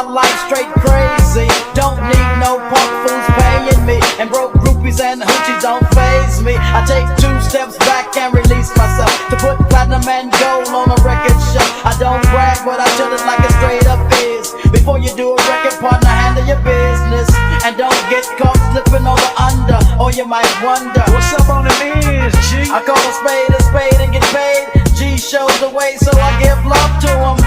my life straight crazy. Don't need no punk fools paying me, and broke groupies and hoochies don't faze me. I take 2 steps back and release myself to put platinum and gold on a record shelf. I don't brag, but I tell it like it straight up is. Before you do a record, partner, handle your business, and don't get caught slipping on the under, or you might wonder What's up on the ends, G? I call a spade and get paid. G shows the way, so I give love to him.